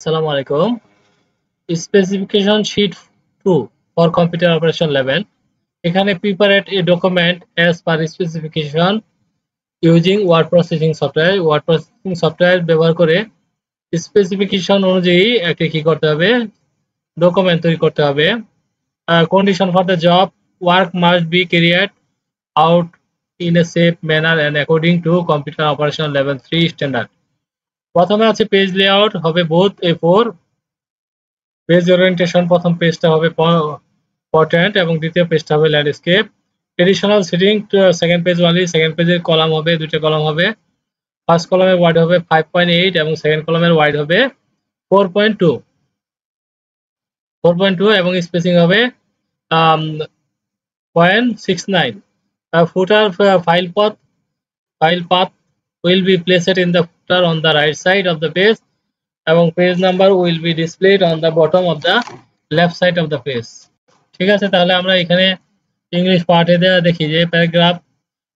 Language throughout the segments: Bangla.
Assalamu alaikum. Specification sheet 2 for computer operation level. এখানে preparate a document as per specification using word processing software. Word processing software ব্যবহার করে স্পেসিফিকেশন অনুযায়ী একটা কি করতে হবে, ডকুমেন্ট তৈরি করতে হবে। Condition for the job: work must be carried out in a safe manner and according to computer operation level 3 standard. প্রথমে আছে পেজ লেআউট হবে both A4, পেজ ওরিয়েন্টেশন প্রথম পেজটা হবে পর্ট্রেট এবং দ্বিতীয় পেজটা হবে landscape. Additional setting second page only, second পেজের কলাম হবে দুইটা কলাম হবে। ফার্স্ট কলামের ওয়াইড হবে 5.8 এবং সেকেন্ড কলামের ওয়াইড হবে 4.2 এবং স্পেসিং হবে 0.69। Footer file path will be placed in the footer on the right side of the page এবং page number will be displayed on the bottom of the left side of the page। ঠিক আছে, তাহলে আমরা এখানে ইংলিশ পার্টে দেখি যে প্যারাগ্রাফ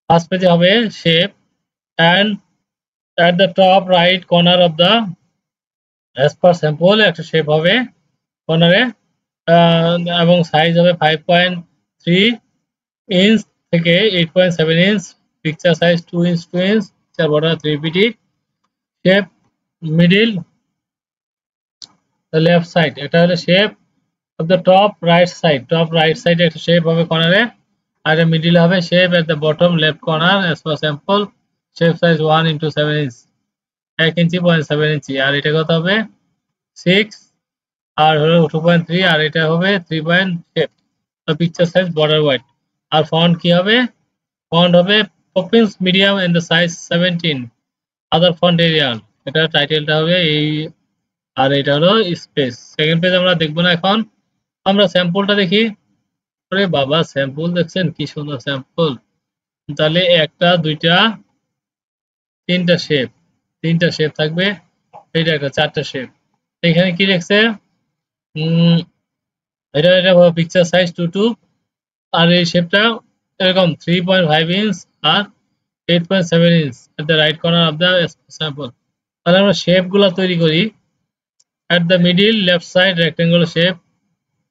ফার্স্ট পেজে হবে shape and at the top right corner of the as per sample একটা শেপ হবে কর্নারে এবং সাইজ হবে 5.3 ইঞ্চ থেকে 8.7 inch. Picture size 2 inch 2 inch, picture border 3 PT. Shape middle left side, এটা হলো shape of the top right side একটা শেপ হবে কর্নারে, আর মিডিল হবে shape at the bottom left corner as per sample, shape size 1 into 7 inch 1 ইঞ্চি 0.7 ইঞ্চি। আর এটা কত হবে 6 আর হলো 2.3 আর এটা হবে 3 পয়েন্ট শেপ। তো পিকচার সাইজ বর্ডার হোয়াইট। আর ফন্ট কি হবে, ফন্ট হবে Poppins medium and the size 17, other font Arial. এটা টাইটেলটা হবে এই, আর এটা হলো স্পেস। সেকেন্ড পেজ আমরা দেখবো না এখন, আমরা স্যাম্পলটা দেখি। আরে বাবা, স্যাম্পল দেখছেন কি সুন্দর স্যাম্পল। তাহলে একটা দুইটা তিনটা শেপ থাকবে, এটা একটা চারটা শেপ। এখানে কি লিখছে, এটা পিকচার সাইজ 2 আর এই শেপটা এরকম 3.5 ইঞ্চ আর 8.7 inch at the right corner of the sample. তাহলে আমরা শেপগুলো তৈরি করি। At the middle left side rectangular shape.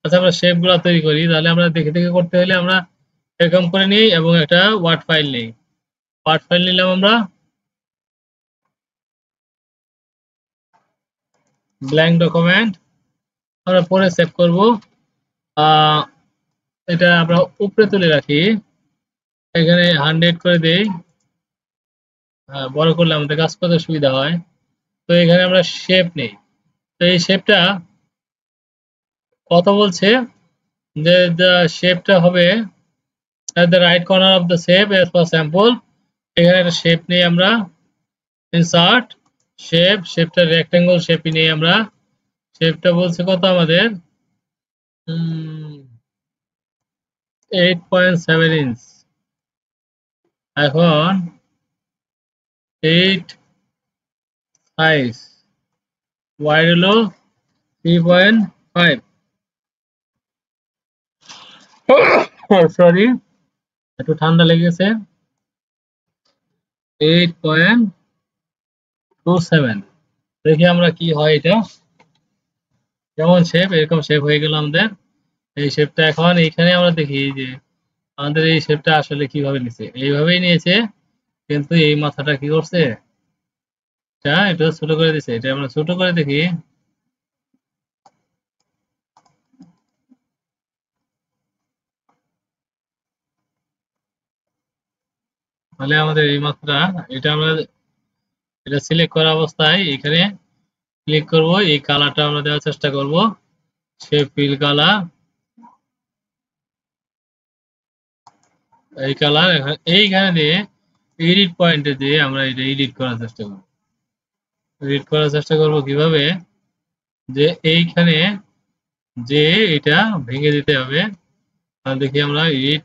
আচ্ছা, আমরা শেপগুলো তৈরি করি, তাহলে আমরা দেখে দেখে করতে হলে আমরা এরকম করে নিই এবং একটা ওয়ার্ড ফাইল নিই। ওয়ার্ড ফাইল নিলাম আমরা, ব্ল্যাঙ্ক ডকুমেন্ট, আমরা পরে সেভ করব। এটা আমরা উপরে তুলে রাখি, এখানে 100 করে দেই, বড় করলে আমাদের কাজ করতে সুবিধা হয়। তো এখানে আমরা শেপ নেই, তো এই শেপটা কত বলছে যে শেপটা হবে at the right corner of the shape as per sample। এখানে একটা শেপ নেই আমরা, ইনসার্ট শেপটা রেক্টেঙ্গল শেপই নেই আমরা। শেপটা বলছে কত আমাদের 8.7 ইঞ্চ। এখন 8 সাইজ ওয়াইড হলো 3.5, সরি একটু ঠান্ডা লেগেছে। 8.27, দেখি আমরা কি হয়। এটা যেমন শেপ এরকম শেপ হয়ে গেল আমাদের। এই শেপটা এখন এইখানে আমরা দেখি যে আমাদের এই শেপটা আসলে কিভাবে নিয়েছে, এইভাবেই নিয়েছে, কিন্তু এই মাথাটা কি করছে, এটা ছোট করে দিছে। এটা আমরা ছোট করে দেখি, তাহলে আমাদের এই মাত্রা, এটা আমরা এটা সিলেক্ট করা অবস্থায় এখানে ক্লিক করব, এই কালারটা আমরা দেওয়ার চেষ্টা করব, শেপ ফিল কালার, এই কালার এইখানে দিয়ে এডিট পয়েন্টে দিয়ে আমরা এটা এডিট করার চেষ্টা করব। এডিট করার চেষ্টা করব কিভাবে, যে এইখানে যে এটা ভেঙে দিতে হবে। দেখি আমরা এডিট,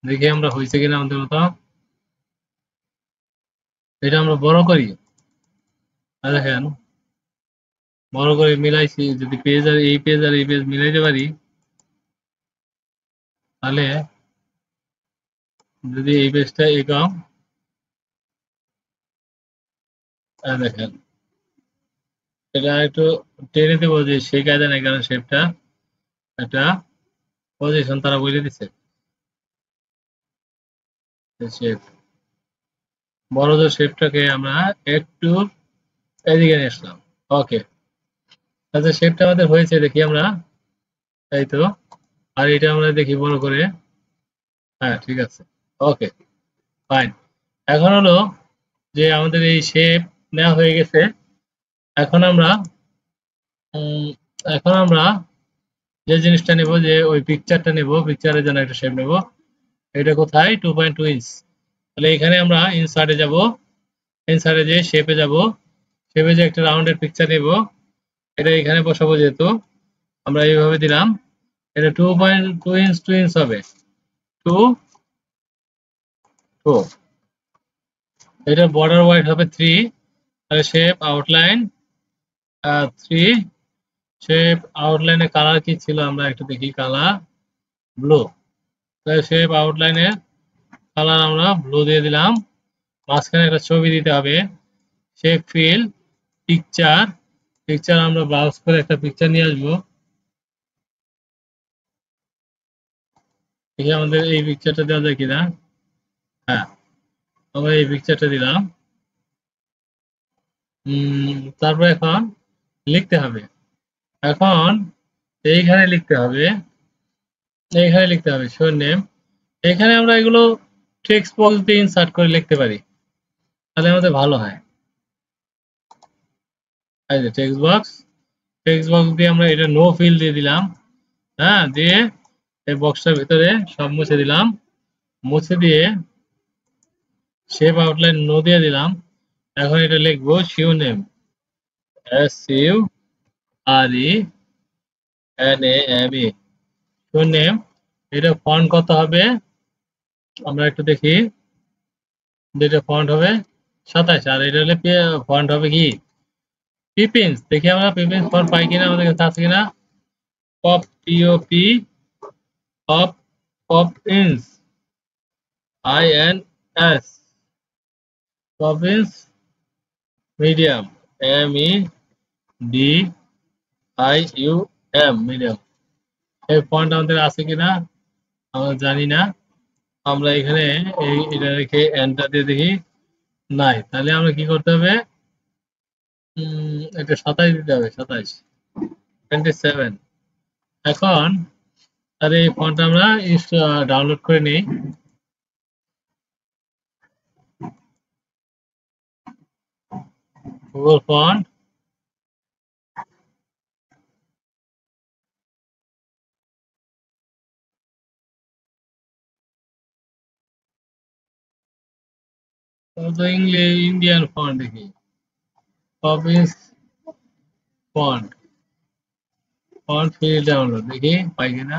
দেখি আমরা হয়েছে কিনা আমাদের মতো। এটা আমরা বড় করি, দেখেন বড় করে মিলাইছি, যদি পেজ আর এই পেজ আর এই পেজ মিলাইতে পারি, তাহলে যদি এই পেজটা এরকম দেখেন, এটা একটু টেনে দেবো যে সেই কায়দা নাই, কারণ শেপটা একটা পজিশন তারা বলে দিচ্ছে। শেপ বড় যে শেপটাকে আমরা একটু এদিকে নিয়ে আসলাম। ওকে, আচ্ছা শেপটা আমাদের হয়েছে দেখি আমরা, তাই তো। আর এটা আমরা দেখি বড় করে, হ্যাঁ ঠিক আছে। Okay fine. এখন হলো যে আমাদের এই শেপ নেওয়া হয়ে গেছে। এখন আমরা উম, এখন আমরা যে জিনিসটা নেব, যে ওই পিকচারটা নেব, পিকচারের জন্য একটা শেপ নেব। এটা কোথায়? 2.2 ইঞ্চ। তাহলে এখানে আমরা ইনসার্টে যাব, ইনসার্টে যে শেপে যাব, শেপে যে একটা রাউন্ডের পিকচার নেব, এটা এখানে বসাবো। যেহেতু আমরা এইভাবে দিলাম, এটা 2.2 ইঞ্চ 2 ইঞ্চ হবে, 2 2। এটা বর্ডার ওয়াইড হবে 3। তাহলে শেপ আউটলাইন 3। শেপ আউটলাইনে কালার কি ছিল আমরা একটু দেখি, কালার ব্লু। তাহলে শেপ আউটলাইনের কালার আমরা ব্লু দিয়ে দিলাম। মাঝখানে একটা ছবি দিতে হবে, শেপ ফিল পিকচার। পিকচার আমরা ব্রাউজ করে একটা পিকচার নিয়ে আসবো। দেখি আমাদের এই পিকচারটা দেওয়া যায় কিনা। হ্যাঁ, আমরা এই পিকচারটা দিলাম। তারপর এখন লিখতে হবে। এখন এইখানে লিখতে হবে, এইখানে লিখতে হবে শো নেম। এখানে আমরা এগুলো টেক্সট বক্স দিয়ে ইনসার্ট করে লিখতে পারি, তাহলে আমাদের ভালো হয়। এই যে টেক্সট বক্স, টেক্সট বক্স দিয়ে আমরা এটা নো ফিল দিয়ে দিলাম। হ্যাঁ, দিয়ে এই বক্সটার ভিতরে সব মুছে দিলাম। মুছে দিয়ে শেপ আউটলাইন নো দিয়ে দিলাম। এখন এটা লিখবো শিউ নেম, SURENAME, শিউ নেম। এটা ফন্ট কত হবে আমরা একটু দেখি। যেটা ফন্ট হবে 27, আর এটা হলে ফন্ট হবে কি পিপিন্স। দেখি আমরা পিপিন্স ফন্ট পাই কিনা, আমাদের কাছে আছে কিনা। পপ POP পপ পপ ইন্স INS Poppins medium MEDIUM medium. এই ফন্ট আমাদের আছে কিনা আমরা জানি না। আমরা এখানে এটা রেখে এন্টার দিয়ে দেখি, নাই। তাহলে আমরা কি করতে হবে, এটা 27 দিতে হবে, 27 27। এখন তাহলে এই ফন্ট আমরা ডাউনলোড করে নিই। Google font, English Indian font দেখি, province font, font free download দেখি পাই কিনা।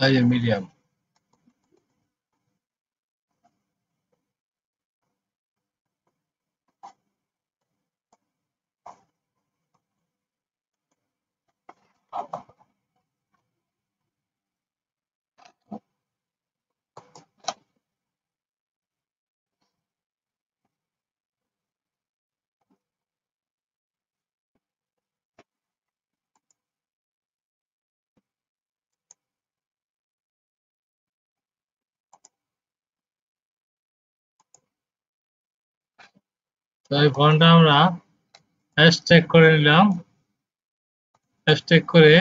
এই যে মিডিয়াম। তো এই ফন্টটা আমরা হ্যাশট্যাগ করে নিলাম। হ্যাশট্যাগ করে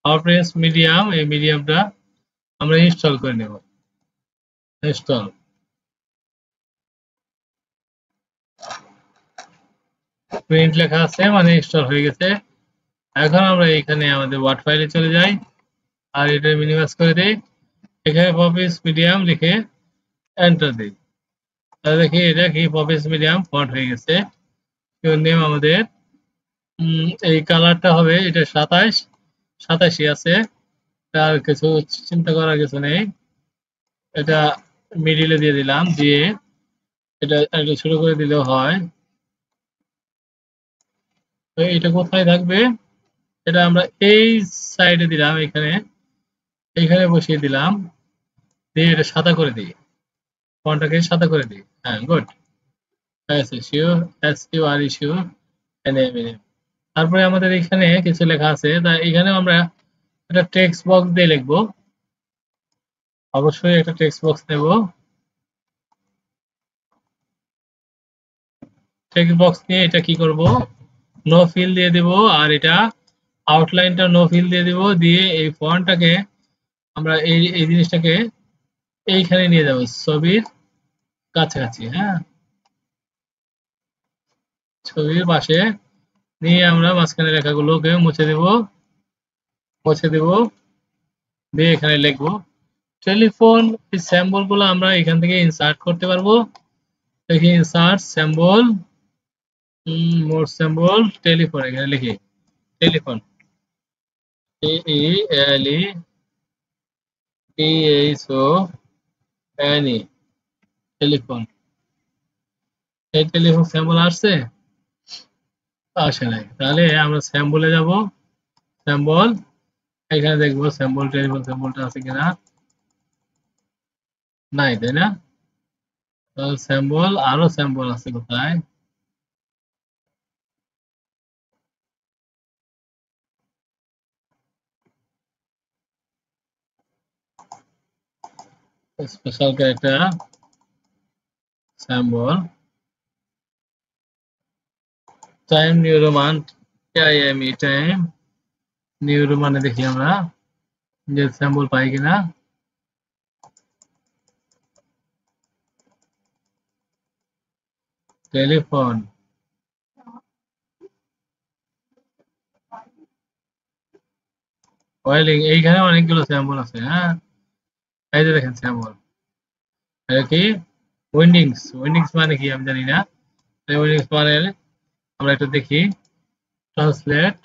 অফরেন্স মিডিয়াম, এই মিডিয়ামটা আমরা ইনস্টল করে নেব। ইনস্টল, প্রিন্ট লেখা আছে মানে ইনস্টল হয়ে গেছে। এখন আমরা এখানে আমাদের ওয়ার্ড ফাইলে চলে যাই, আর এটা মিনিমাইজ করে দেই। এখানে পপিস মিডিয়াম লিখে এন্টার দিই। তাহলে দেখি এটা কি পপিস মিডিয়াম ফন্ট হয়ে গেছে। ইউর নেম আমাদের এই কালারটা হবে এটা 27 আছে, আর কিছু চিন্তা করার কিছু নেই। এটা মিডিলে দিয়ে দিলাম, দিয়ে এটা একটু ছোট করে দিলেও হয়। তো এটা কোথায় থাকবে, এটা আমরা এই সাইডে দিলাম, এখানে বসিয়ে দিলাম, দিয়ে এটা সাদা করে দিই, ফন্টটাকে সাদা করে দিই। হ্যাঁ, good. Sure, SUR sure, NM. তারপরে আমাদের এখানে কিছু লেখা আছে, তাই এখানে আমরা একটা টেক্সট বক্স দিয়ে লিখবো। অবশ্যই একটা টেক্সট বক্স নেব। টেক্সট বক্স নিয়ে এটা কি করব, নো ফিল দিয়ে দিব, আর এটা আউটলাইনটা নো ফিল দিয়ে দিব, দিয়ে এই ফন্টটাকে আমরা এই জিনিসটাকে এইখানে নিয়ে যাব, ছবির কাছাকাছি। হ্যাঁ, ছবির পাশে নিয়ে আমরা মাঝখানে লেখাগুলোকে মুছে দেব, দিয়ে এখানে লিখবো টেলিফোন। এই স্যাম্বল গুলো আমরা এখান থেকে ইনসার্ট করতে পারবো। দেখি ইনসার্ট স্যাম্বল, মোর স্যাম্বল টেলিফোন, এখানে লিখি টেলিফোন, TELEPHONE, টেলিফোন। এই টেলিফোন স্যাম্বল আসছে, আসে নাই, তাহলে আমরা স্যাম্বলে যাব, স্যাম্বল, এখানে দেখবো স্যাম্বল টেলিফোন স্যাম্বলটা আছে কিনা, নাই, তাই না? স্যাম্বল, আরো স্যাম্বল আছে কোথায়, special character symbol, time new roman, time new রোমানে দেখি আমরা যে স্যাম্বল পাই কিনা। টেলিফোন, ওয়েলিং, এইখানে অনেকগুলো স্যাম্বল আছে। হ্যাঁ, এই যে দেখেন স্যাম্বল, এটা কি উইন্ডিংস, উইন্ডিংস মানে কি আমি জানি না, উইন্ডিংস মানে আমরা একটু দেখি, ট্রান্সলেট,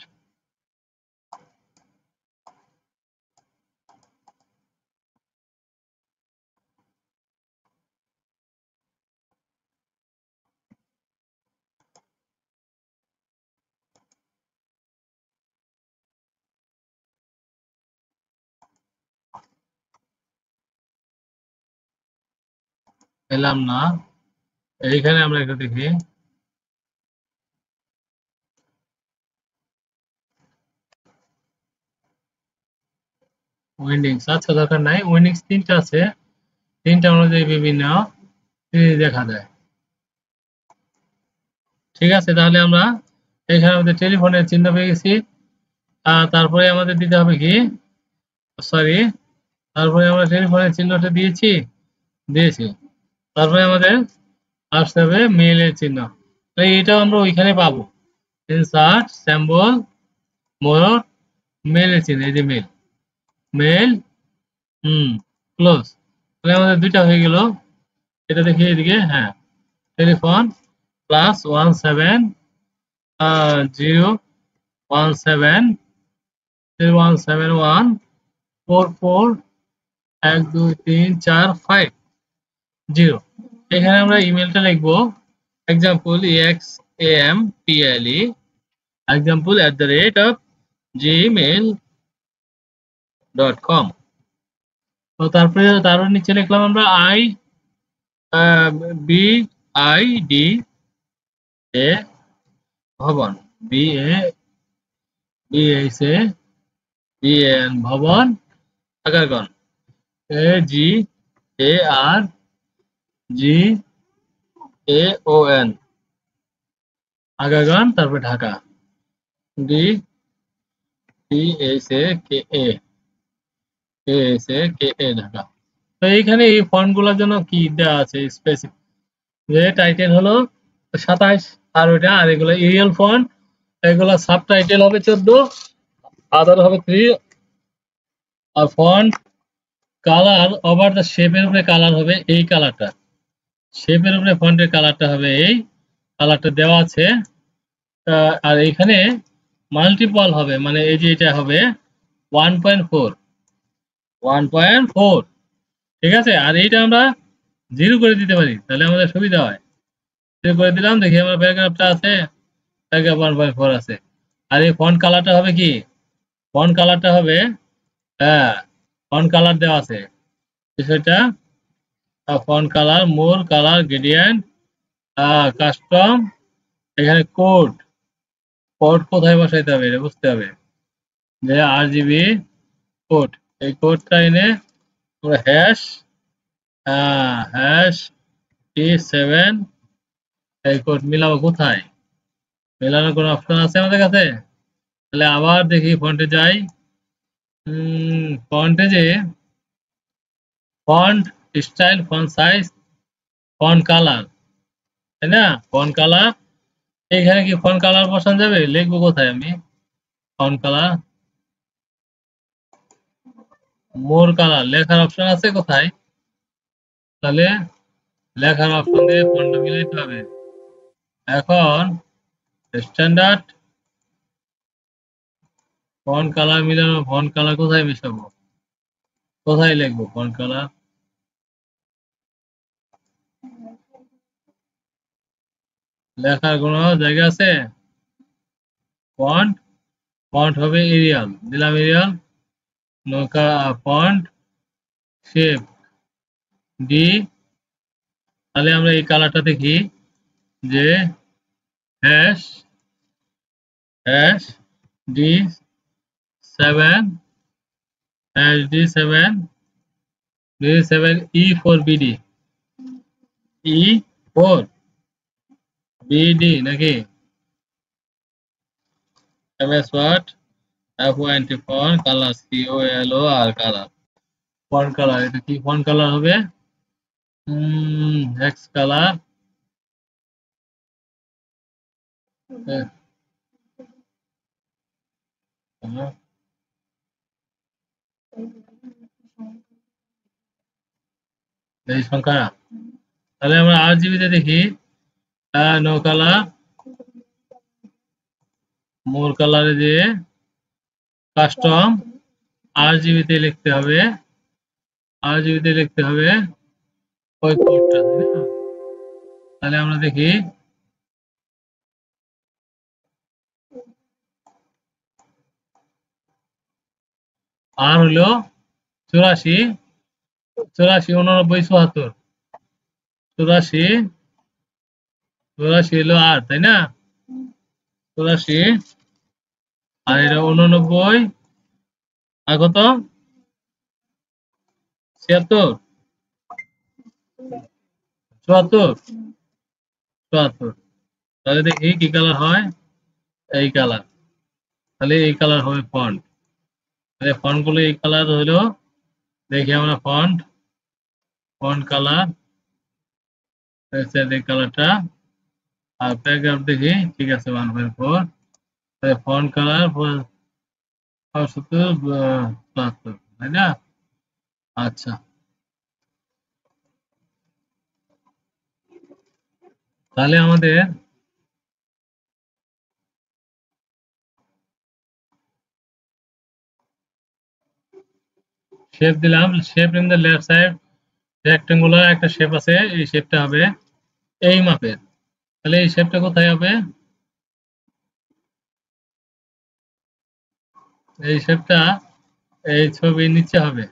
পেলাম না, এইখানে আমরা একটু দেখি, উইন্ডিংস, আচ্ছা দরকার নাই, উইন্ডিংস তিনটা আছে, তিনটা অনুযায়ী বিভিন্ন জিনিস দেখা যায়। ঠিক আছে, তাহলে আমরা এখানে আমাদের টেলিফোনের চিহ্ন পেয়ে গেছি। তারপরে আমাদের দিতে হবে কি, সরি, তারপরে আমরা টেলিফোনের চিহ্নটা দিয়েছি, তারপরে আমাদের আসতে হবে মেইলের চিহ্ন, এটাও আমরা ওইখানে পাবো, ইনসার্ট স্যাম্বল মোর মেইলের চিহ্ন, এই যে মেইল ক্লোজ, তাহলে আমাদের দুইটা হয়ে গেল। এটা দেখি এদিকে, হ্যাঁ, টেলিফোন +170170144123450। এখানে আমরা ইমেলটা লিখবো এক্সাম্পল example@gmail.com। তো তারপরে তার নিচে লিখলাম আমরা BID এ ভবন, BAN ভবন, আগারগন, AGARGAON, আগারগন, তারপর ঢাকা, DTHAKA ঢাকা। তো এইখানে এই ফন্ট গুলোর জন্য কি দেওয়া আছে স্পেসিফিক, যে টাইটেল হলো 27, আর ওইটা, আর এগুলো এরিয়াল ফন্ট, এগুলো সাবটাইটেল হবে 14, আদার হবে 3, আর ফন্ট কালার ওভার দ্য শেপের উপরে কালার হবে এই কালারটা, শেপের উপরে ফন্টের কালারটা হবে এই কালারটা দেওয়া আছে। আর এখানে মাল্টিপল হবে, মানে এই যে এটা হবে 1.4, 1.4, ঠিক আছে। আর এইটা আমরা 0 করে দিতে পারি, তাহলে আমাদের সুবিধা হয়। 0 করে দিলাম, দেখি আমার প্যারাগ্রাফটা আছে, প্যারাগ্রাফ 1.4 আছে। আর এই ফন্ট কালারটা হবে কি, ফন্ট কালারটা হবে, হ্যাঁ, ফন্ট কালার দেওয়া আছে বিষয়টা। Font colour, more colour, gradient, custom, এখানে কোড, কোড কোথায় বসাইতে হবে এটা বুঝতে হবে, যে RGB কোড, এই কোডটা এনে আমরা হ্যাশ T7, এই কোড মিলাবো কোথায়, মেলানোর কোনো অপশন আছে আমাদের কাছে? তাহলে আবার দেখি ফন্টে যাই, ফন্টে যে font style, font size, font colour, তাই না? ফন্ট কালার, এইখানে কি ফন্ট কালার বসানো যাবে? লিখবো কোথায় আমি ফন্ট কালার? মোর কালার লেখার অপশন আছে কোথায়? তাহলে লেখার অপশন দিয়ে ফন্টটা মিলাইতে হবে। এখন স্ট্যান্ডার্ড ফন্ট কালার মিলানো, ফন্ট কালার কোথায় মিশাবো, কোথায় লিখবো ফন্ট কালার? লেখার কোনো জায়গা আছে? ফন্ট, ফন্ট হবে এরিয়াল, দিলাম এরিয়াল, নৌকা, ফন্ট শেপ ডি, তাহলে আমরা এই কালারটা দেখি, যে hash hash D7, hash D7 E4 BD, E4 BD নাকি MS Word F1 font colour COLOR colour, font colour, এটা কি ফন্ট কালার হবে? হেক্স কালার, এই সংখ্যা, তাহলে আমরা RGB তে দেখি, নো কালার, মোর কালারে যে কাস্টম, RGB তে লিখতে হবে, RGB তে লিখতে হবে ওই কোডটা, তাই না? তাহলে আমরা দেখি, আর হলো 84, 84, 89, 74, 84, 84 হলো আর, তাই না? 84, আর এটা 89, আর কত, 76, 74, 74, তাহলে দেখি কি কালার হয়, এই কালার, তাহলে এই কালার হবে ফন্ট, তাহলে ফন্ট গুলো এই কালার হলো, দেখি আমরা ফন্ট, ফন্ট কালার, এই কালারটা, আর প্যারাগ্রাফ দেখি, ঠিক আছে 1.4, তাহলে ফন্ট কালার 70, 72, তাই না? আচ্ছা, তাহলে আমাদের শেপ দিলাম, shape in the left side rectangular একটা শেপ আছে, এই শেপটা হবে এই মাপের, তাহলে এই শেপটা কোথায় হবে? এই শেপটা এই ছবির নিচে হবে।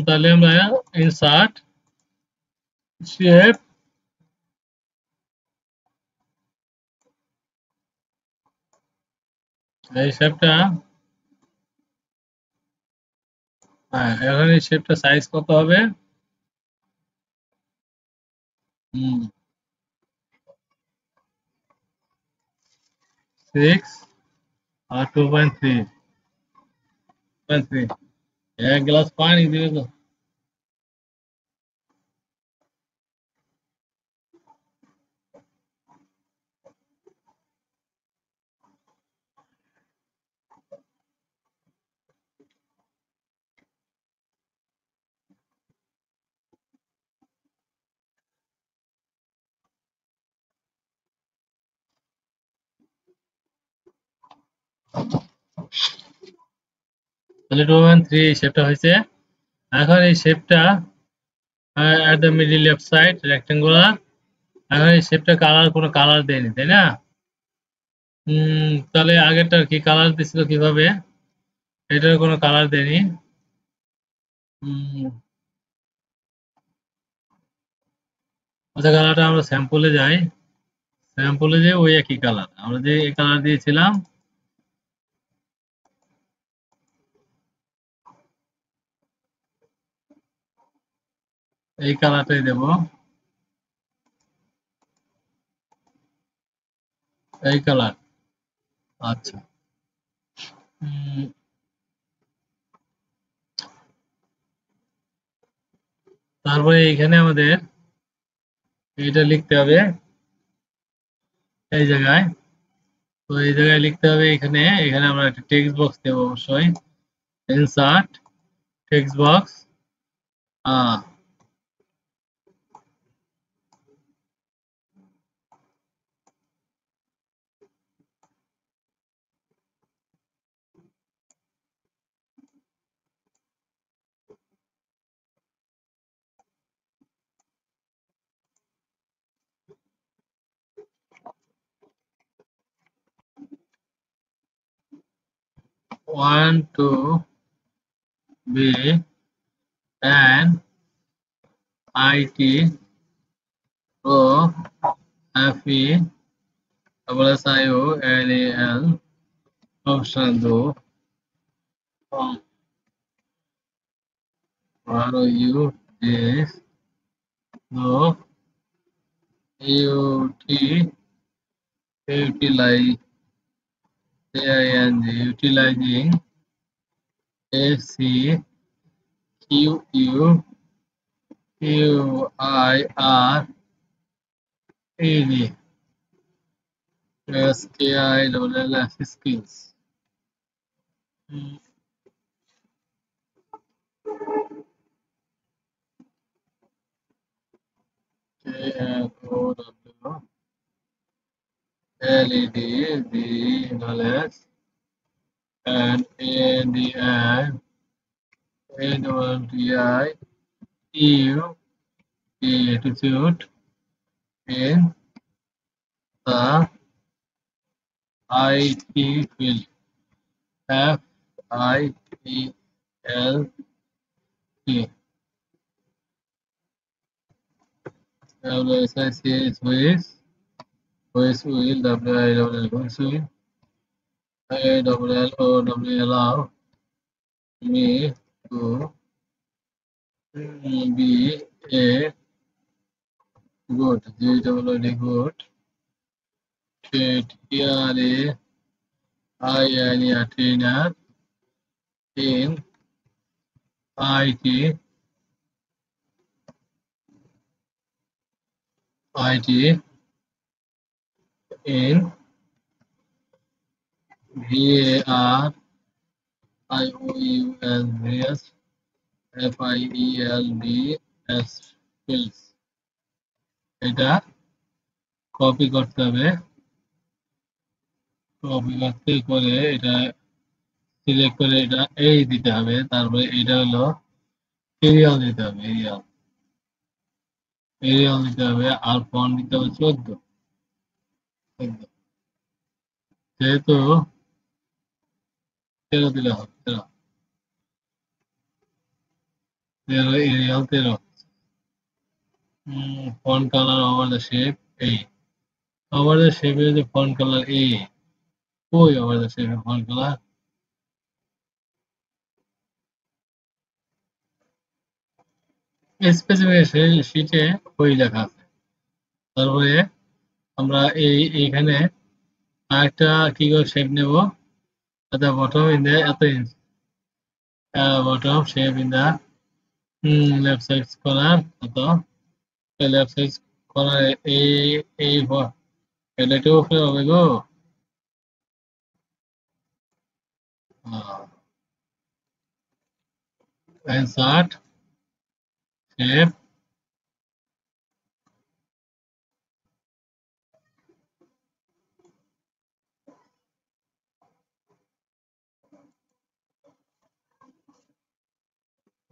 তাহলে আমরা ইনসার্ট শেপ, এই শেপটা, হ্যাঁ, এখন এই শেপটা সাইজ কত হবে? 6 আর 2.3, 2.3, এক গ্লাস পানি দিবে তো। তাহলে 2 3 এই শেপটা হয়েছে। এখন এই শেপটা at the middle left side rectangular, এখন এই শেপটা কোনো কালার দেয়নি তাই না? তাহলে আগেরটার কি কালার দিছিল কিভাবে? এটার কোনো কালার দেয়নি। আচ্ছা, কালারটা আমরা স্যাম্পলে যাই, স্যাম্পলে যে ওই একই কালার আমরা যে কালার দিয়েছিলাম, এই কালারটাই দেব, এই কালার। আচ্ছা, তারপরে এখানে আমাদের এটা লিখতে হবে এই জায়গায়। তো এই জায়গায় লিখতে হবে এখানে, এখানে আমরা একটা টেক্সট বক্স দেবো অবশ্যই। Insert text box, 1 2 B and IT O FE SIO LAL option 2 ROU this no UT utilize AING utilizing AC QU QIR AD SKILLF skills. KNOW LED the knowledge and ANDI AWTI EU the attitude in the IT field. FIELT WSIC is which will WILL which will ALLO allow me to be a good good TRAINER trainer in IT in VAR IOULS FIELDS skills. এটা কপি করতে হবে, কপি করতে করে এটা সিলেক্ট করে এটা এই দিতে হবে, তারপরে এটা হলো এরিয়াল দিতে হবে, এরিয়াল দিতে হবে, আর ফন্ট দিতে হবে 14 যেহেতু 13 দিলে হবে, 13 Arial 13। Font colour over the shape এই, ওভার দ্য শেপের যে ফন্ট কালার এই, ওই ওভার দ্য শেপের ফন্ট কালার স্পেসিফিকেশন শিটে ওই লেখা আছে। তারপরে আমরা এইখানে আরেকটা কি করে শেপ নেব, আচ্ছা বটম ইন দ্য এত inch bottom shape in the left side corner, কত লেফট সাইড কর্নার এই এই এটা একটু উপরে হবে গো, ইনসার্ট শেপ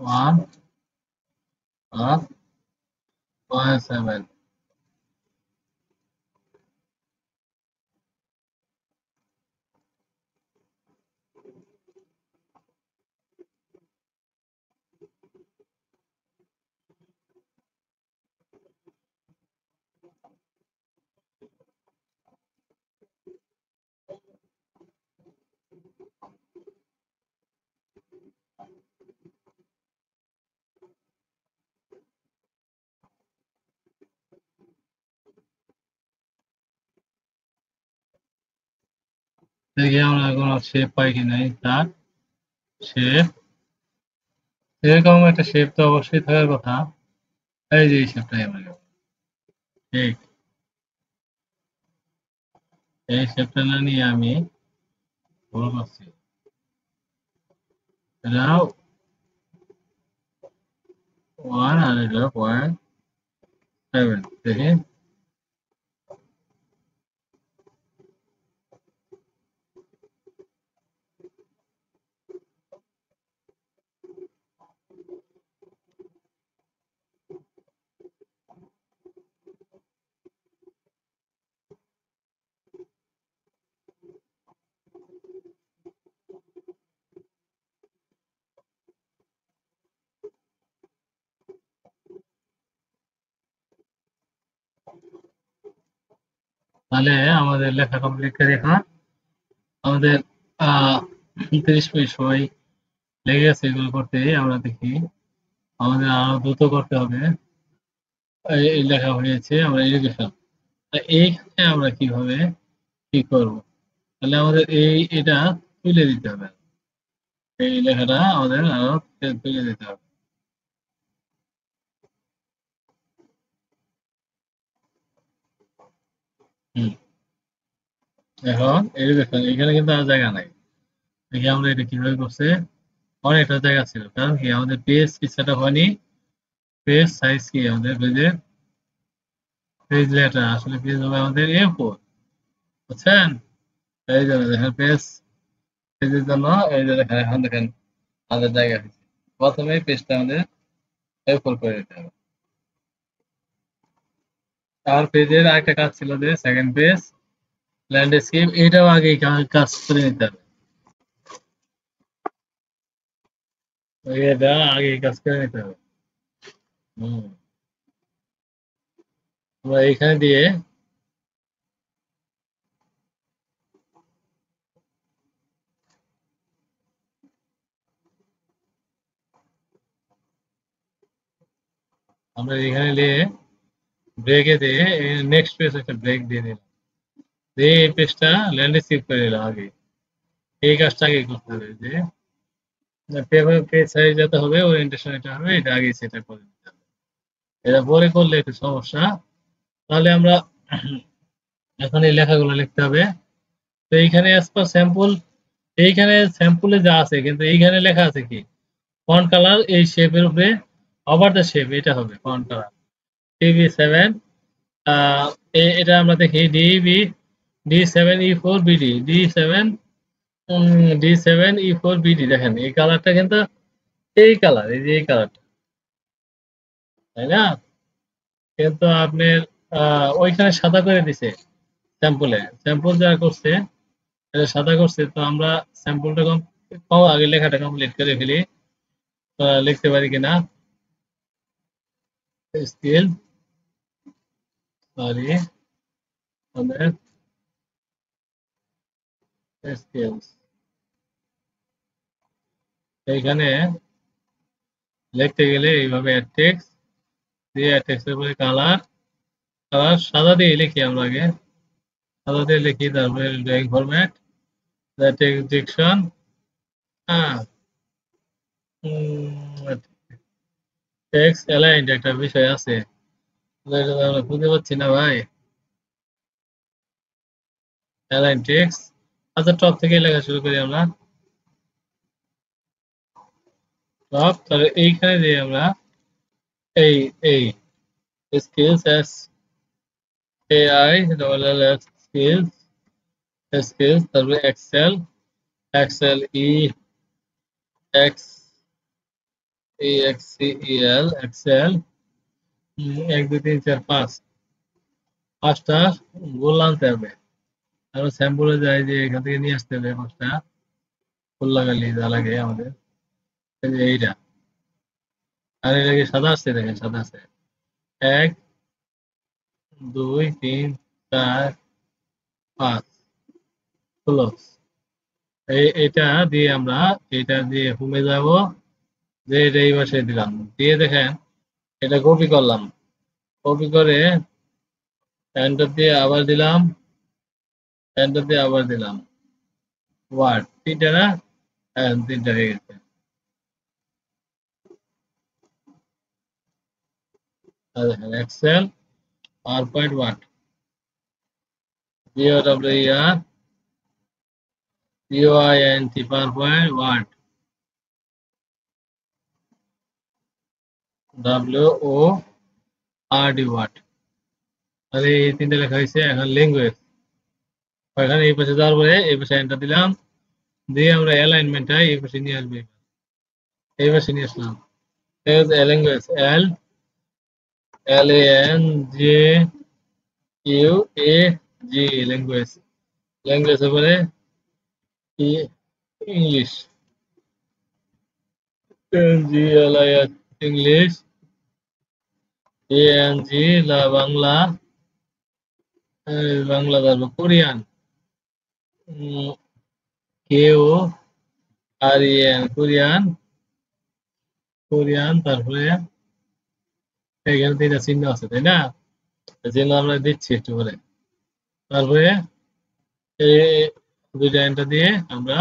1.7 দেখি আমরা কোনো শেপ পাই কিনা তার শেপ এরকম একটা শেপ তো অবশ্যই থাকার কথা এই যে এই শেপটাই আমরা নেব। ঠিক এই শেপটা না নিয়ে আমি ভুল করছি এটা 1 আর এটা 0.7 দেখি তাহলে আমাদের লেখা কমপ্লিট করে দেখা আমাদের 30 মিনিট সময় লেগে গেছে এগুলো করতে আমরা দেখি আমাদের আরো দ্রুত করতে হবে এই লেখা হয়েছে আমরা এডুকেশন এইখানে আমরা কিভাবে কি করব তাহলে আমাদের এটা তুলে দিতে হবে এই লেখাটা আমাদের আরো তুলে দিতে হবে হুম এখন এডুকেশন এখানে কিন্তু আর জায়গা নাই দেখি আমরা এটা কিভাবে করছে অনেকটা জায়গা ছিল কারণ কি আমাদের পেজ কি সেট আপ হয়নি পেজ সাইজ কি আমাদের পেজের পেজ লেটার আসলে পেজ হবে আমাদের A4 বুঝছেন এই জন্য দেখেন পেজের জন্য এই যে দেখেন এখন দেখেন আমাদের জায়গা হয়েছে প্রথমে পেজটা আমাদের A4 করে দিতে হবে আর পেজের আরেকটা কাজ ছিল যে সেকেন্ড পেজ ল্যান্ডস্কেপ এটাও আগে কাজ করে নিতে হবে এটা আগে কাজ করে নিতে হবে হুম আমরা এইখানে দিয়ে আমরা এখানে দিয়ে ব্রেকে দিয়ে নেক্সট পেজ একটা ব্রেক দিয়ে দিলাম দিয়ে এই পেজটা ল্যান্ডস্কেপ করে দিলাম আগে এই কাজটা আগে করতে হবে যে পেপার পেজ সাইজ যত হবে ওরিয়েন্টেশন এটা হবে এটা আগে সেটা করে দিতে হবে এটা পরে করলে একটু সমস্যা তাহলে আমরা এখন এই লেখাগুলো লিখতে হবে তো এইখানে অ্যাজ পার স্যাম্পল এইখানে স্যাম্পলে যা আছে কিন্তু এইখানে লেখা আছে কি ফন্ট কালার এই শেপের উপরে ওভার দ্য শেপ এটা হবে ফন্ট কালার DB7 এটা আমরা দেখি D7E4BD D7E4BD দেখেন এই কালারটা কিন্তু এই কালার এই যে এই কালারটা তাই না কিন্তু আপনার ওইখানে সাদা করে দিছে স্যাম্পল যারা করছে এটা সাদা করছে তো আমরা স্যাম্পলটা আগে লেখাটা কমপ্লিট করে ফেলি লিখতে পারি কিনা স্কেল সরি আমাদের স্কেলস এইখানে লিখতে গেলে এইভাবে টেক্সট দিয়ে টেক্সটের পরে কালার সাদা দিয়ে লিখি আমরা আগে সাদা দিয়ে লিখি তারপরে ড্রয়িং ফরম্যাট টেক্সট ডিকশন হ্যাঁ টেক্সট অ্যালাইন্ড একটা বিষয় আছে এটা তো আমরা খুঁজে পাচ্ছি না ভাই অ্যালাইন টেক্সট আচ্ছা টপ থেকে লেখা শুরু করি আমরা টপ তাহলে এইখানে দিয়ে আমরা এই এই skills S AI double L S skills তারপরে এক্সেল ই এক্স EXCEL এক্সেল 1 2 3 4 5 পাঁচটা গোল আনতে হবে। তারপর স্যাম্পলে যাই যে এখান থেকে নিয়ে আসতে হবে পাঁচটা ফুল লাগালি যা লাগে আমাদের এই যে এইটা আর এর আগে সাদা আছে দেখেন সাদা আছে 1 2 3 4 5 ক্লোজ এটা দিয়ে আমরা এটা দিয়ে হোমে যাব যে এটা এই পাশে দিলাম দিয়ে দেখেন এটা কপি করলাম কপি করে এন্টার দিয়ে আবার দিলাম এন্টার দিয়ে আবার দিলাম ওয়ার্ড তিনটা না হ্যাঁ তিনটা হয়ে গেছে আর দেখেন Excel PowerPoint Word POWER POINT PowerPoint Word WORD Word তাহলে এই তিনটা লেখা হয়েছে এখন ল্যাঙ্গুয়েজ এখানে এই পাশে যাওয়ার পরে এই পাশে এন্টার দিলাম দিয়ে আমরা অ্যালাইনমেন্টটা এই পাশে নিয়ে আসবো এই পাশে নিয়ে আসলাম ল্যাঙ্গুয়েজ LANGUAGE ল্যাঙ্গুয়েজ ল্যাঙ্গুয়েজের পরে English NGLIS English ANG Bangla Bangla তারপর কোরিয়ান KOREAN কোরিয়ান কোরিয়ান তারপরে এখানে তিনটা চিহ্ন আছে তাই না চিহ্ন আমরা দিচ্ছি একটু করে তারপরে এই দুইটা এন্টার দিয়ে আমরা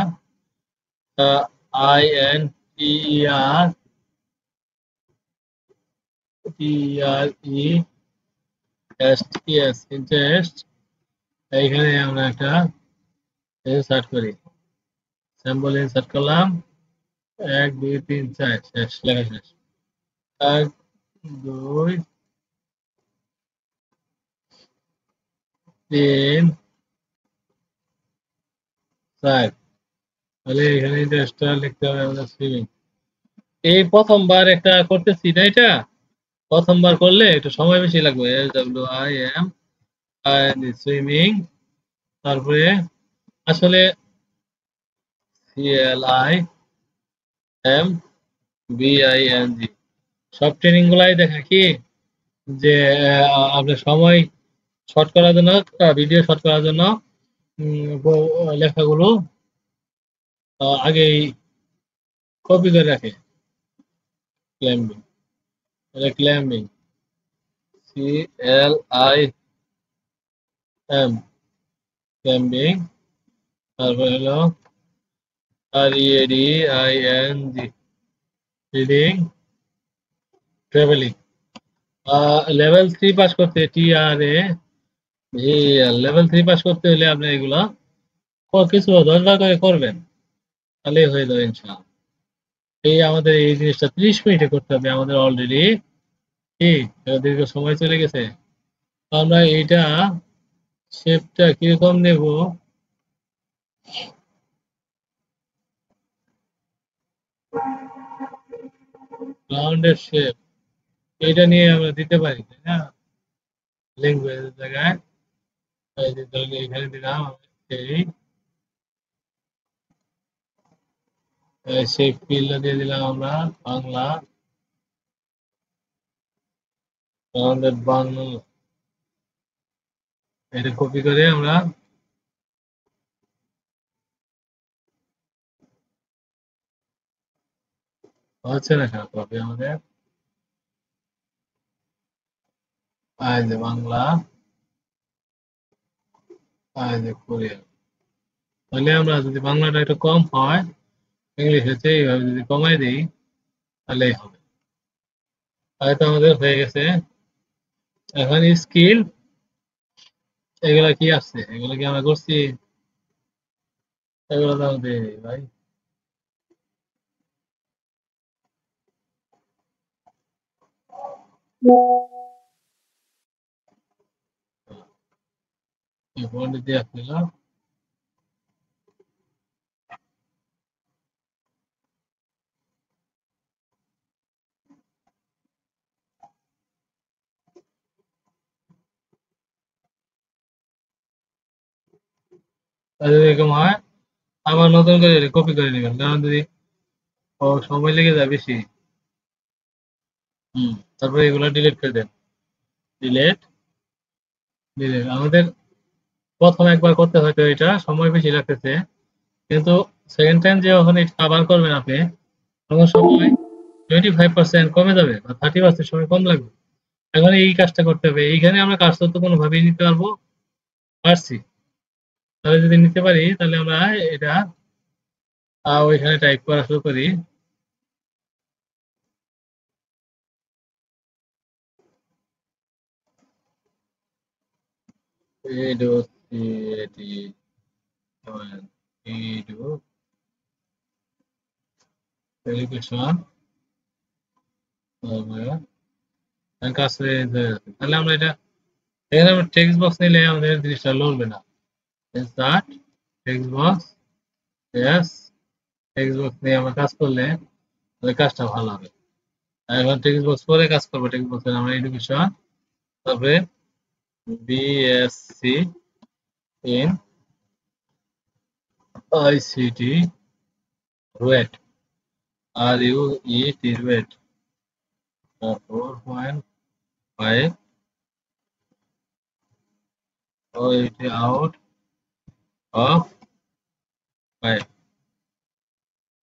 INTEREST ইন্টারেস্ট এইখানে আমরা একটা ইনসার্ট করি স্যাম্পল ইনসার্ট করলাম 1 2 3 4 শেষ লেখা শেষ 1 2 3 4 তাহলে এখানে ইন্টারেস্টটা লিখতে হবে আমাদের সুইমিং এই প্রথমবার একটা করতেছি না এটা প্রথমবার করলে একটু সময় বেশি লাগবে SWIM সুইমিং তারপরে আসলে CLIMBING সব ট্রেনিং গুলাই দেখা কি যে আপনার সময় শর্ট করার জন্য ভিডিও শর্ট করার জন্য লেখাগুলো আগেই কপি করে রাখে ক্লাইম্বিং ক্লাইম্বিং CLIM ক্লাইম্বিং তারপর হলো READING reading travelling level 3 pass করতে TRA লেভেল 3 পাস করতে হলে আপনি এগুলা কিছু 10 বার করে করবেন তাহলেই হয়ে যাবে ইনশাআল্লাহ এই আমাদের এই জিনিসটা 30 মিনিটে করতে হবে আমাদের অলরেডি কি দীর্ঘ সময় চলে গেছে তো আমরা এইটা শেপটা কিরকম নেব রাউন্ডের শেপ এটা নিয়ে আমরা দিতে পারি তাই না ল্যাঙ্গুয়েজের জায়গায় এই যে ধরুন এখানে দিলাম সেই ফিল্ডটা দিয়ে দিলাম আমরা বাংলা রাউন্ডেড বাংলা এটা কপি করে আমরা হচ্ছে না কেন কপি আমাদের এই যে বাংলা এই যে কোরিয়ান তাহলে আমরা যদি বাংলাটা একটু কম হয় ইংলিশ হচ্ছে এইভাবে যদি কমাই দিই তাহলেই হবে হয়তো আমাদের হয়ে গেছে এখন স্কিল এগুলা কি আছে এগুলো কি আমরা করছি এগুলো তো আমাদের ভাই ফোন দিয়ে আসছিল যদি এরকম হয় আবার নতুন করে কপি করে নেবেন, কারণ যদি সময় লেগে যায় বেশি। তারপরে এগুলো ডিলিট করে দেন। ডিলিট ডিলিট আমাদের প্রথম একবার করতে হয়তো এটা সময় বেশি লাগতেছে, কিন্তু সেকেন্ড টাইম যে যখন এটা আবার করবেন আপনি, তখন সময় 25% কমে যাবে বা 30% সময় কম লাগবে। এখন এই কাজটা করতে হবে। এইখানে আমরা কাজটা তো কোনোভাবেই নিতে পারছি। তাহলে যদি নিতে পারি তাহলে আমরা এটা ওইখানে টাইপ করা শুরু করি। education কাজ হয়ে যাচ্ছে। তাহলে আমরা এটা এখানে আমরা টেক্সট বক্স নিলে আমাদের জিনিসটা লড়বে না। Start text box, yes, text box নিয়ে আমরা কাজ করলে তাহলে কাজটা ভালো হবে। এখন টেক্সট বক্স পরে কাজ করবো। টেক্সট বক্সের আমরা এডুকেশন, তারপরে BSc in ICT RUET, are U T RUET 4.5 OET out of 5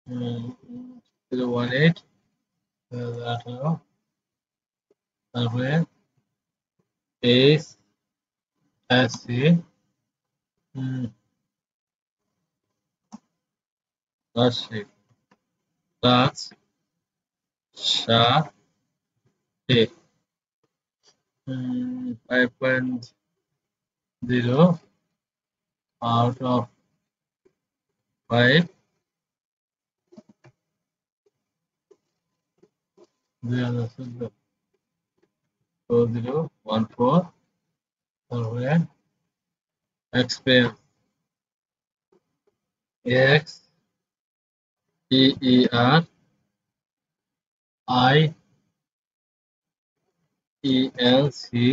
018 2018। তারপরে H S C Rajshahi Rajshahi 5.0 out of 5 2014 4014। তারপরে experience x E E R I E L C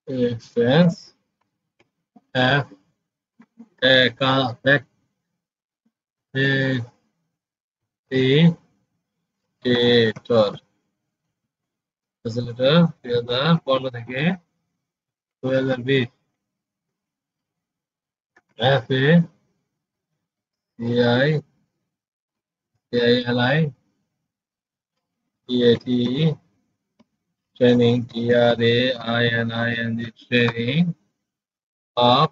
experience F facilitator facilitator 2015 থেকে 2020। F A CI সিআইএলআই টিএটি training TRAINING training of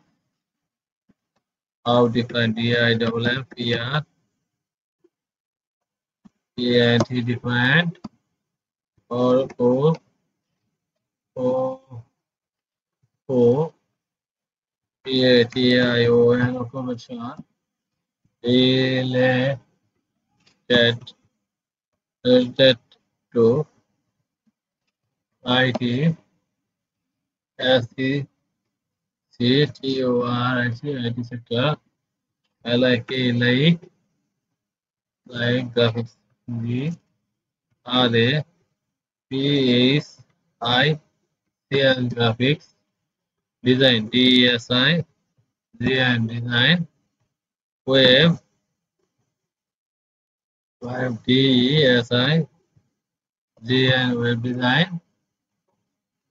how different DIMMPR ENT different or O PATION occupation related related to IT SC CTOR IT sector like graphics G RA PSI CL graphics design DSI GN design web DESI GN web design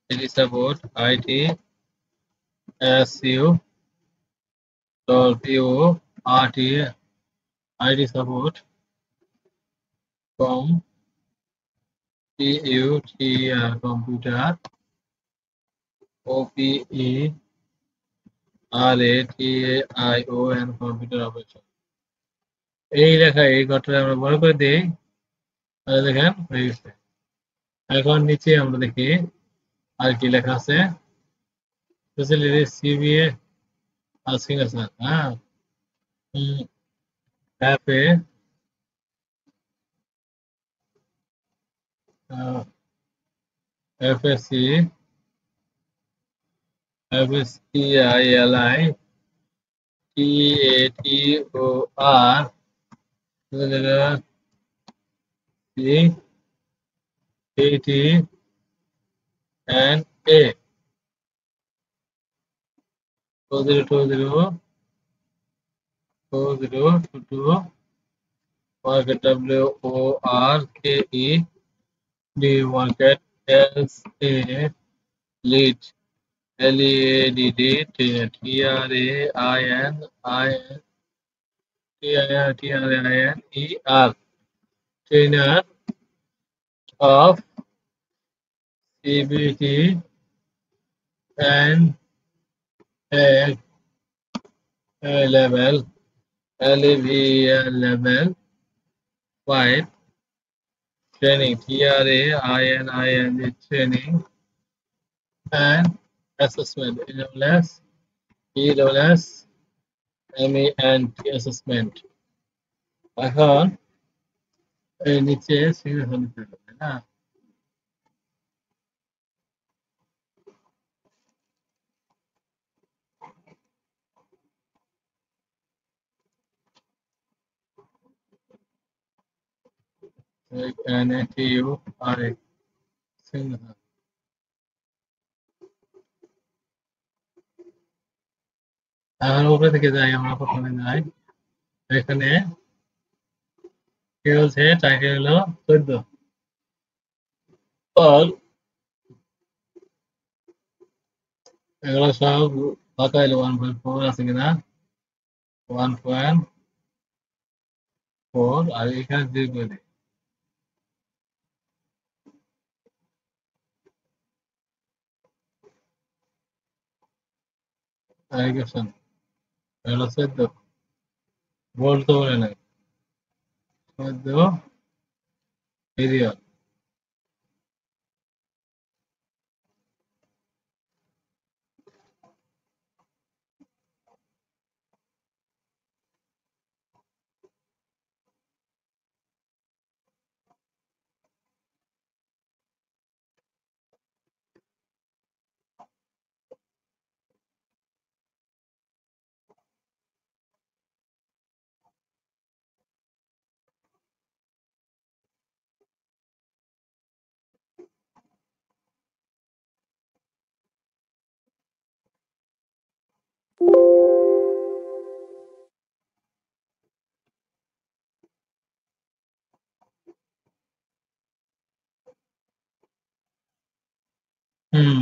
IT support IT SU PO RT IT support CUTR computer OPE RATION computer operation। এই লেখা এই ঘরটা আমরা বড় করে দিই, তাহলে দেখেন হয়ে গেছে। এখন নিচে আমরা দেখি আর কি লেখা আছে। ফ্যাসিলিটি সিবিএ আস্কিং আছে, হ্যাঁ, অ্যাপে FSC এফএসসিআইএলআই TATOR CAT and A 2020 4022 market WORKED market SA lead LEADD TRAINER trainer of CBT and A level LEVL level 5 training TRAINING training and assessment EWS MENT assessment এখন এই নিচে সিগনেচার নিতে হবে তাই না NATURA সিগনেচার এখন উপরে থেকে যাই আমরা প্রথমে যাই এখানে কি বলছে টাইটেল হলো 14 আর এগুলো সব ফাঁকা হলো 1.4 আছে কিনা 1.4 আর এখানে 2 করে ইকুয়েশন এগুলো 14 ভোল্ট তো বলে নাই 14 পিরিয়ড হুম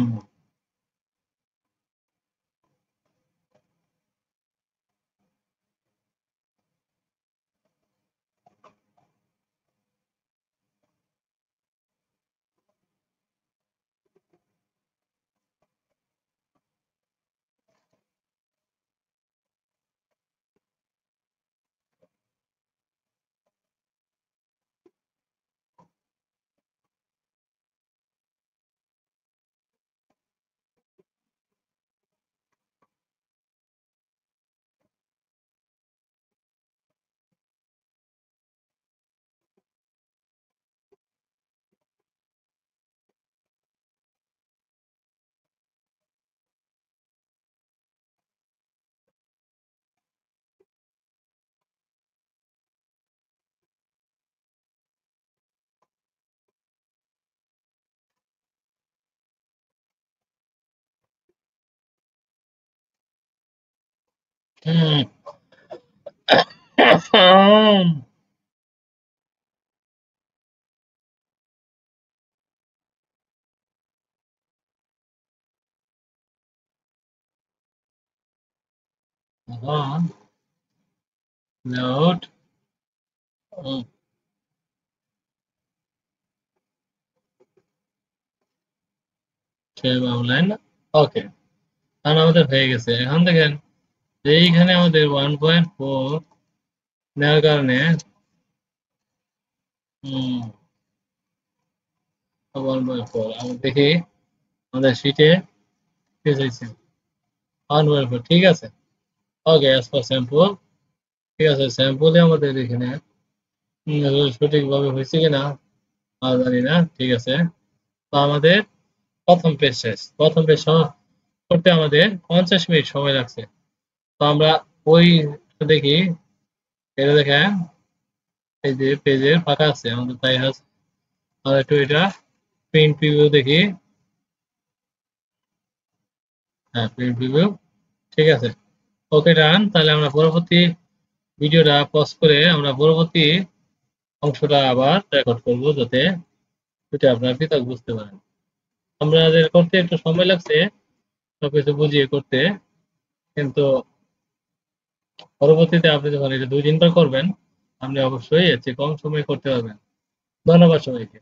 হুম এখন নোট সেভ অনলাইন ওকে এখন আমাদের হয়ে গেছে এখন দেখেন যে এইখানে আমাদের 1.4 নেওয়ার কারণে 1.4 আমরা দেখি আমাদের শিটে কি চাইছে 1.4 ঠিক আছে ওকে অ্যাজ পার স্যাম্পল ঠিক আছে স্যাম্পলে আমাদের এখানে সঠিকভাবে হয়েছে কিনা জানি না ঠিক আছে তো আমাদের প্রথম পেজ শেষ প্রথম পেজ করতে আমাদের 50 মিনিট সময় লাগছে তো আমরা ওই দেখি এটা দেখেন এই যে পেজের ফাঁকা আছে আমাদের তাই আছে আমরা একটু এটা প্রিন্ট প্রিভিউ দেখি হ্যাঁ প্রিন্ট প্রিভিউ ঠিক আছে ওকে ডান তাহলে আমরা পরবর্তী ভিডিওটা পজ করে আমরা পরবর্তী অংশটা আবার রেকর্ড করব, যাতে এটা আপনারা পৃথক বুঝতে পারেন। আমাদের করতে একটু সময় লাগছে সবকিছু বুঝিয়ে করতে, কিন্তু পরবর্তীতে আপনি যখন এটা 2-3 বার করবেন, আপনি অবশ্যই এর চেয়ে কম সময়ে করতে পারবেন। ধন্যবাদ সবাইকে।